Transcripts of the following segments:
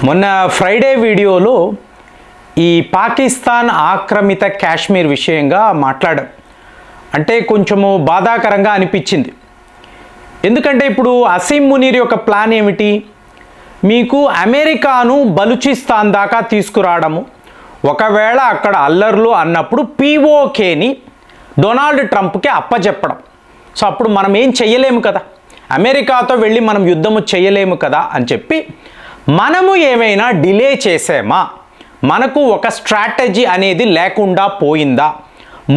మొన్న ఫ్రైడే వీడియోలో ఈ పాకిస్తాన్ ఆక్రమిత కాశ్మీర్ విషయంగా మాట్లాడాం. అంటే కొంచెము బాధాకరంగా అనిపించింది. ఎందుకంటే ఇప్పుడు అసీం మునీర్ యొక్క ప్లాన్ ఏమిటి? మీకు అమెరికాను బలూచిస్తాన్ దాకా తీసుకురావడము, ఒకవేళ అక్కడ అల్లర్లు అన్నప్పుడు పీఓకేని డొనాల్డ్ ట్రంప్కి అప్పచెప్పడం. సో అప్పుడు మనం ఏం చెయ్యలేము కదా, అమెరికాతో వెళ్ళి మనం యుద్ధము చేయలేము కదా అని చెప్పి మనము ఏమైనా డిలే చేసామా, మనకు ఒక స్ట్రాటజీ అనేది లేకుండా పోయిందా,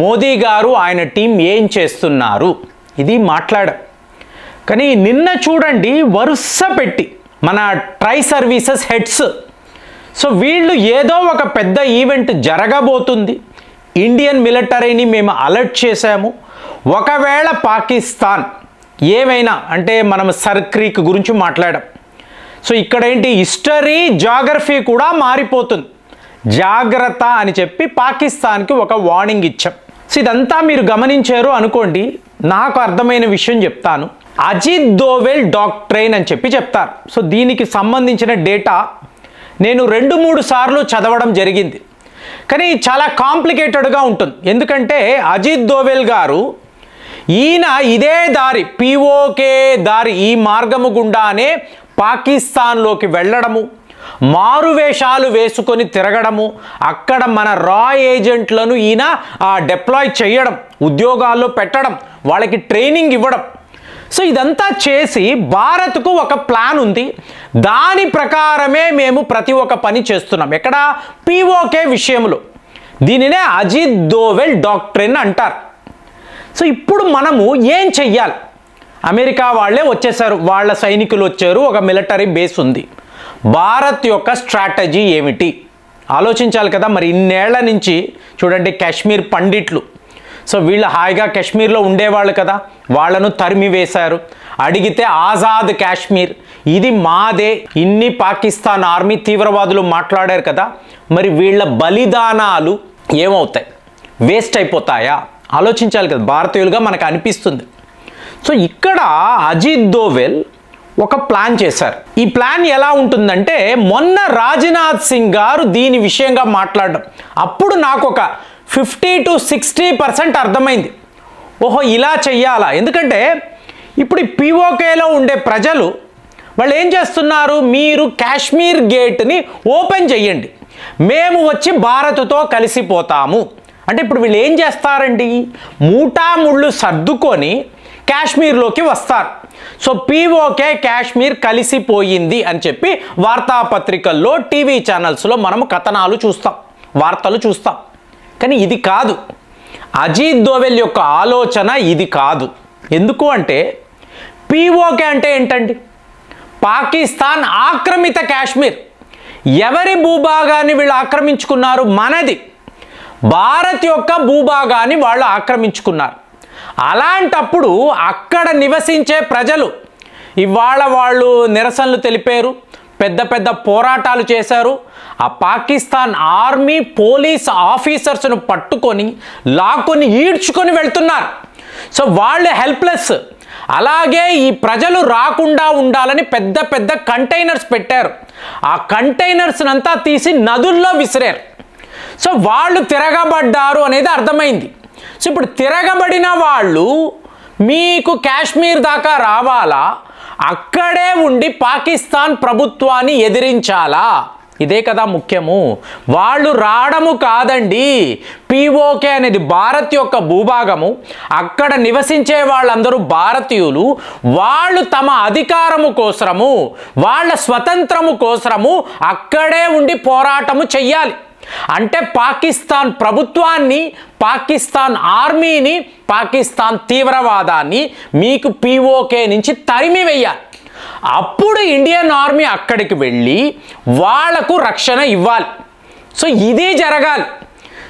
మోదీ గారు ఆయన టీం ఏం చేస్తున్నారు, ఇది మాట్లాడాం. కానీ నిన్న చూడండి వరుస పెట్టి మన ట్రై సర్వీసెస్ హెడ్స్, సో వీళ్ళు ఏదో ఒక పెద్ద ఈవెంట్ జరగబోతుంది, ఇండియన్ మిలిటరీని మేము అలర్ట్ చేశాము, ఒకవేళ పాకిస్తాన్ ఏమైనా అంటే మనం సర్క్రీక్ గురించి మాట్లాడాం. సో ఇక్కడ ఏంటి, హిస్టరీ జాగ్రఫీ కూడా మారిపోతుంది, జాగ్రత్త అని చెప్పి పాకిస్తాన్కి ఒక వార్నింగ్ ఇచ్చాం. సో ఇదంతా మీరు గమనించారు అనుకోండి. నాకు అర్థమైన విషయం చెప్తాను. అజిత్ దోవెల్ డాక్ట్రైన్ అని చెప్పి చెప్తారు. సో దీనికి సంబంధించిన డేటా నేను 2-3 సార్లు చదవడం జరిగింది. కానీ చాలా కాంప్లికేటెడ్గా ఉంటుంది. ఎందుకంటే అజిత్ దోవెల్ గారు ఈయన ఇదే దారి, పీఓకే దారి, ఈ మార్గము గుండానే పాకిస్తాన్లోకి వెళ్ళడము, మారువేషాలు వేసుకొని తిరగడము, అక్కడ మన రా ఏజెంట్లను ఈయన డిప్లాయ్ చేయడం, ఉద్యోగాల్లో పెట్టడం, వాళ్ళకి ట్రైనింగ్ ఇవ్వడం. సో ఇదంతా చేసి భారత్కు ఒక ప్లాన్ ఉంది, దాని ప్రకారమే మేము ప్రతి ఒక్క పని చేస్తున్నాం. ఎక్కడ? పీఓకే విషయంలో. దీనినే అజిత్ దోవెల్ డాక్ట్రైన్ అంటారు. సో ఇప్పుడు మనము ఏం చెయ్యాలి? అమెరికా వాళ్ళే వచ్చేసారు, వాళ్ళ సైనికులు వచ్చారు, ఒక మిలిటరీ బేస్ ఉంది. భారత్ యొక్క స్ట్రాటజీ ఏమిటి ఆలోచించాలి కదా. మరి ఇన్నేళ్ల నుంచి చూడండి కాశ్మీర్ పండిట్లు, సో వీళ్ళు హాయిగా కాశ్మీర్లో ఉండేవాళ్ళు కదా, వాళ్ళను తరిమి వేశారు. అడిగితే ఆజాద్ కాశ్మీర్ ఇది మాదే, ఇన్ని పాకిస్తాన్ ఆర్మీ తీవ్రవాదులు మాట్లాడారు కదా, మరి వీళ్ళ బలిదానాలు ఏమవుతాయి? వేస్ట్ అయిపోతాయా? ఆలోచించాలి కదా, భారతీయులుగా మనకు అనిపిస్తుంది. సో ఇక్కడ అజిత్ దోవెల్ ఒక ప్లాన్ చేశారు. ఈ ప్లాన్ ఎలా ఉంటుందంటే, మొన్న రాజ్నాథ్ సింగ్ గారు దీని విషయంగా మాట్లాడడం, అప్పుడు నాకు ఒక 50 to 60% అర్థమైంది. ఓహో ఇలా చెయ్యాలా? ఎందుకంటే ఇప్పుడు ఈ పీఓకేలో ఉండే ప్రజలు వాళ్ళు ఏం చేస్తున్నారు, మీరు కాశ్మీర్ గేట్ని ఓపెన్ చేయండి, మేము వచ్చి భారత్తో కలిసిపోతాము అంటే ఇప్పుడు వీళ్ళు ఏం చేస్తారండి, మూటాముళ్ళు సర్దుకొని కాశ్మీర్లోకి వస్తారు. సో పీఓకే కాశ్మీర్ కలిసిపోయింది అని చెప్పి వార్తాపత్రికల్లో, టీవీ ఛానల్స్లో మనము కథనాలు చూస్తాం, వార్తలు చూస్తాం. కానీ ఇది కాదు, అజిత్ దోవెల్ యొక్క ఆలోచన ఇది కాదు. ఎందుకు అంటే పీఓకే అంటే ఏంటండి, పాకిస్తాన్ ఆక్రమిత కాశ్మీర్. ఎవరి భూభాగాన్ని వీళ్ళు ఆక్రమించుకున్నారు? మనది, భారత్ యొక్క భూభాగాన్ని వాళ్ళు ఆక్రమించుకున్నారు. అలాంటప్పుడు అక్కడ నివసించే ప్రజలు ఇవాళ వాళ్ళు నిరసనలు తెలిపారు, పెద్ద పెద్ద పోరాటాలు చేశారు. ఆ పాకిస్తాన్ ఆర్మీ పోలీస్ ఆఫీసర్స్ను పట్టుకొని లాక్కొని ఈడ్చుకొని వెళ్తున్నారు. సో వాళ్ళు హెల్ప్లెస్. అలాగే ఈ ప్రజలు రాకుండా ఉండాలని పెద్ద పెద్ద కంటైనర్స్ పెట్టారు. ఆ కంటైనర్స్ని అంతా తీసి నదుల్లో విసిరారు. సో వాళ్ళు తిరగబడ్డారు అనేది అర్థమైంది. సో ఇప్పుడు తిరగబడిన వాళ్ళు మీకు కాశ్మీర్ దాకా రావాలా, అక్కడే ఉండి పాకిస్తాన్ ప్రభుత్వాన్ని ఎదిరించాలా? ఇదే కదా ముఖ్యము. వాళ్ళు రావడము కాదండి. పీఓకే అనేది భారత్ యొక్క భూభాగము, అక్కడ నివసించే వాళ్ళందరూ భారతీయులు. వాళ్ళు తమ అధికారము కోసము, వాళ్ళ స్వతంత్రము కోసము అక్కడే ఉండి పోరాటము చెయ్యాలి. అంటే పాకిస్తాన్ ప్రభుత్వాన్ని, పాకిస్తాన్ ఆర్మీని, పాకిస్తాన్ తీవ్రవాదాన్ని మీకు పీఓకే నుంచి తరిమి వేయాలి. అప్పుడు ఇండియన్ ఆర్మీ అక్కడికి వెళ్ళి వాళ్లకు రక్షణ ఇవ్వాలి. సో ఇది జరగాలి.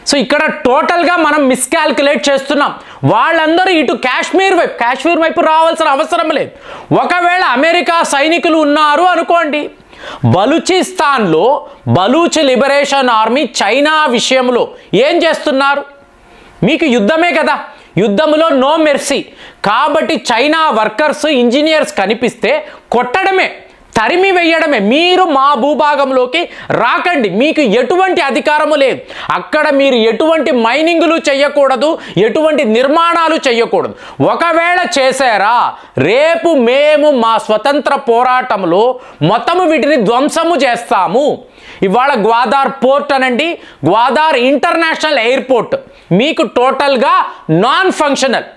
సో ఇక్కడ టోటల్గా మనం మిస్కాల్కులేట్ చేస్తున్నాం. వాళ్ళందరూ ఇటు కాశ్మీర్ వైపు రావాల్సిన అవసరం లేదు. ఒకవేళ అమెరికా సైనికులు ఉన్నారు అనుకోండి, బలూచిస్తాన్లో బలూచ్ లిబరేషన్ ఆర్మీ చైనా విషయంలో ఏం చేస్తున్నారు? మీకు యుద్ధమే కదా, యుద్ధంలో నో మెర్సీ. కాబట్టి చైనా వర్కర్స్, ఇంజనీర్స్ కనిపిస్తే కొట్టడమే, తరిమి వేయడమే. మీరు మా భూభాగంలోకి రాకండి, మీకు ఎటువంటి అధికారము లేదు, అక్కడ మీరు ఎటువంటి మైనింగ్లు చేయకూడదు, ఎటువంటి నిర్మాణాలు చేయకూడదు. ఒకవేళ చేశారా రేపు మేము మా స్వతంత్ర పోరాటంలో మొత్తము వీటిని ధ్వంసము చేస్తాము. ఇవాళ గ్వాదార్ పోర్ట్ అనండి, గ్వాదార్ ఇంటర్నేషనల్ ఎయిర్పోర్ట్ మీకు టోటల్గా నాన్ ఫంక్షనల్,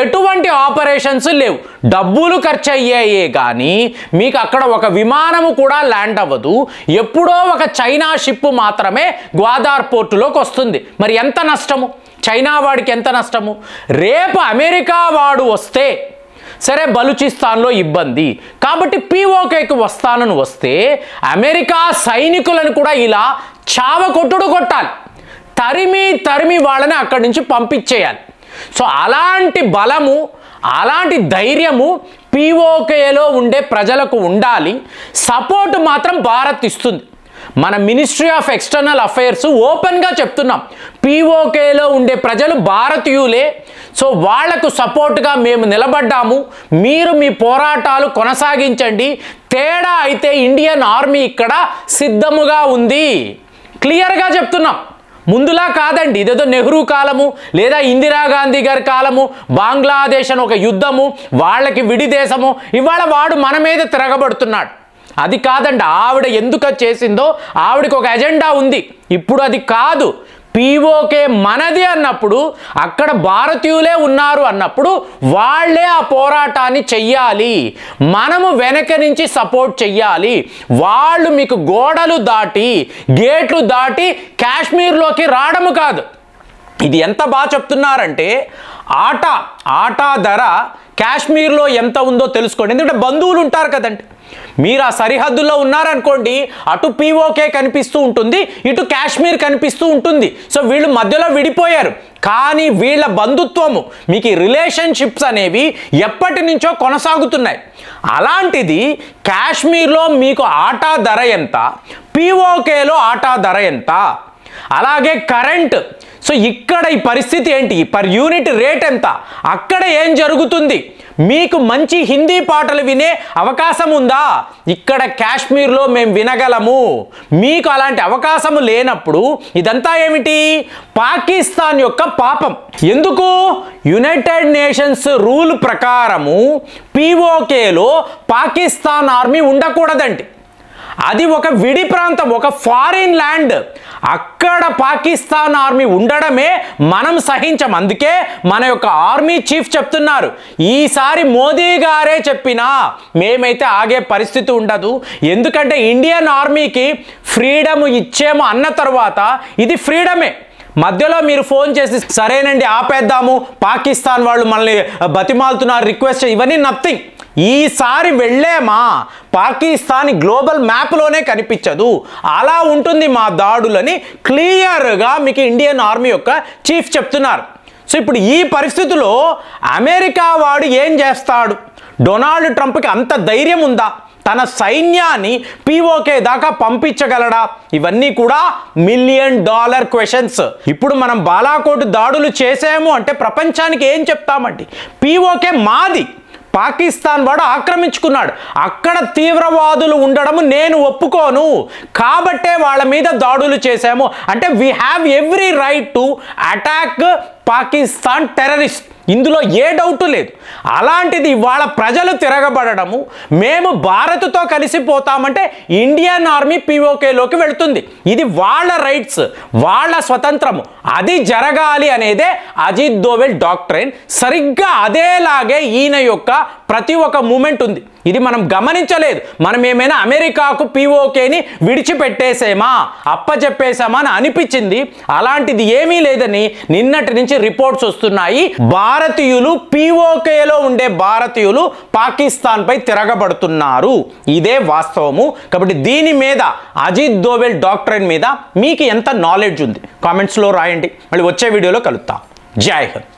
ఎటువంటి ఆపరేషన్స్ లేవు, డబ్బులు ఖర్చు అయ్యాయే కానీ మీకు అక్కడ ఒక విమానము కూడా ల్యాండ్ అవ్వదు. ఎప్పుడో ఒక చైనా షిప్ మాత్రమే గ్వాదార్ పోర్టులోకి వస్తుంది. మరి ఎంత నష్టము, చైనా వాడికి ఎంత నష్టము. రేపు అమెరికా వాడు వస్తే సరే బలూచిస్తాన్లో ఇబ్బంది కాబట్టి పీఓకేకి వస్తానని వస్తే అమెరికా సైనికులను కూడా ఇలా చావకొట్టుడు కొట్టాలి, తరిమి వాళ్ళని అక్కడి నుంచి పంపించేయాలి. సో అలాంటి బలము, అలాంటి ధైర్యము పీఓకేలో ఉండే ప్రజలకు ఉండాలి. సపోర్ట్ మాత్రం భారత్ ఇస్తుంది. మన మినిస్ట్రీ ఆఫ్ ఎక్స్టర్నల్ అఫైర్స్ ఓపెన్గా చెప్తున్నాం, పీఓకేలో ఉండే ప్రజలు భారతీయులే, సో వాళ్లకు సపోర్ట్గా మేము నిలబడ్డాము, మీరు మీ పోరాటాలు కొనసాగించండి, తేడా అయితే ఇండియన్ ఆర్మీ ఇక్కడ సిద్ధముగా ఉంది. క్లియర్గా చెప్తున్నాం, ముందులా కాదండి. ఇదేదో నెహ్రూ కాలము లేదా ఇందిరాగాంధీ గారి కాలము, బంగ్లాదేశ్ అని ఒక యుద్ధము, వాళ్ళకి విడి దేశము, ఇవాళ వాడు మన మీద తిరగబడుతున్నాడు. అది కాదండి. ఆవిడ ఎందుకు చేసిందో ఆవిడకి ఒక ఎజెండా ఉంది. ఇప్పుడు అది కాదు. పీఓకే మనది అన్నప్పుడు, అక్కడ భారతీయులే ఉన్నారు అన్నప్పుడు వాళ్ళే ఆ పోరాటాన్ని చెయ్యాలి, మనము వెనక నుంచి సపోర్ట్ చెయ్యాలి. వాళ్ళు మీకు గోడలు దాటి గేట్లు దాటి కాశ్మీర్లోకి రావడము కాదు. ఇది ఎంత బాగా చెప్తున్నారంటే ఆటా ధర కాశ్మీర్లో ఎంత ఉందో తెలుసుకోండి. ఎందుకంటే బంధువులు ఉంటారు కదండి, మీరు ఆ సరిహద్దుల్లో ఉన్నారనుకోండి, అటు పీఓకే కనిపిస్తూ ఉంటుంది, ఇటు కాశ్మీర్ కనిపిస్తూ ఉంటుంది. సో వీళ్ళు మధ్యలో విడిపోయారు, కానీ వీళ్ళ బంధుత్వము, మీకు ఈ రిలేషన్షిప్స్ అనేవి ఎప్పటి నుంచో కొనసాగుతున్నాయి. అలాంటిది కాశ్మీర్లో మీకు ఆటా ధర ఎంత, పీఓకేలో ఆటా ధర ఎంత, అలాగే కరెంట్. సో ఇక్కడ ఈ పరిస్థితి ఏంటి, పర్ యూనిట్ రేట్ ఎంత, అక్కడ ఏం జరుగుతుంది, మీకు మంచి హిందీ పాటలు వినే అవకాశం ఉందా, ఇక్కడ కాశ్మీర్లో మేము వినగలము. మీకు అలాంటి అవకాశం లేనప్పుడు ఇదంతా ఏమిటి, పాకిస్తాన్ యొక్క పాపం. ఎందుకు, యునైటెడ్ నేషన్స్ రూల్ ప్రకారము పీఓకేలో పాకిస్తాన్ ఆర్మీ ఉండకూడదండి. అది ఒక విడి ప్రాంతం, ఒక ఫారిన్ ల్యాండ్. అక్కడ పాకిస్తాన్ ఆర్మీ ఉండడమే మనం సహించం. అందుకే మన యొక్క ఆర్మీ చీఫ్ చెప్తున్నారు, ఈసారి మోదీ గారే చెప్పినా మేమైతే ఆగే పరిస్థితి ఉండదు. ఎందుకంటే ఇండియన్ ఆర్మీకి ఫ్రీడమ్ ఇచ్చేమో అన్న తర్వాత ఇది ఫ్రీడమే. మధ్యలో మీరు ఫోన్ చేసి సరేనండి ఆపేద్దాము, పాకిస్తాన్ వాళ్ళు మనల్ని బతిమాలుతున్నారు, రిక్వెస్ట్, ఇవన్నీ నథింగ్. ఈసారి వెళ్ళేమా పాకిస్తాన్ గ్లోబల్ మ్యాప్లోనే కనిపించదు. అలా ఉంటుంది మా దాడులని క్లియర్గా మీకు ఇండియన్ ఆర్మీ యొక్క చీఫ్ చెప్తున్నారు. సో ఇప్పుడు ఈ పరిస్థితిలో అమెరికా వాడు ఏం చేస్తాడు, డొనాల్డ్ ట్రంప్కి అంత ధైర్యం ఉందా, తన సైన్యాన్ని పీఓకే దాకా పంపించగలడా, ఇవన్నీ కూడా $1 మిలియన్ క్వశ్చన్స్. ఇప్పుడు మనం బాలాకోట్ దాడులు చేసాము అంటే ప్రపంచానికి ఏం చెప్తామండి, పీఓకే మాది, పాకిస్తాన్ వాడు ఆక్రమించుకున్నాడు, అక్కడ తీవ్రవాదులు ఉండడం నేను ఒప్పుకోను, కాబట్టే వాళ్ళ మీద దాడులు చేశాము అంటే we have every right to attack Pakistan terrorist. ఇందులో ఏ డౌట్ లేదు. అలాంటిది వాళ్ళ ప్రజలు తిరగబడము, మేము భారత్తో కలిసిపోతామంటే ఇండియన్ ఆర్మీ పీఓకేలోకి వెళుతుంది. ఇది వాళ్ళ రైట్స్, వాళ్ళ స్వతంత్రము, అది జరగాలి అనేదే అజిత్ దోవల్ డాక్ట్రైన్. సరిగ్గా అదేలాగే ఈయన యొక్క ప్రతి ఒక్క మూమెంట్ ఉంది. ఇది మనం గమనించలేదు. మనం ఏమైనా అమెరికాకు పీఓకేని విడిచిపెట్టేసేమా, అప్పచెప్పేసామా అని అనిపించింది. అలాంటిది ఏమీ లేదని నిన్నటి నుంచి రిపోర్ట్స్ వస్తున్నాయి. భారతీయులు, పీఓకేలో ఉండే భారతీయులు పాకిస్తాన్ పై తిరగబడుతున్నారు, ఇదే వాస్తవము. కాబట్టి దీని మీద అజిత్ దోవల్ డాక్ట్రైన్ మీద మీకు ఎంత నాలెడ్జ్ ఉంది కామెంట్స్లో రాయండి. మళ్ళీ వచ్చే వీడియోలో కలుద్దాం. జై హింద్.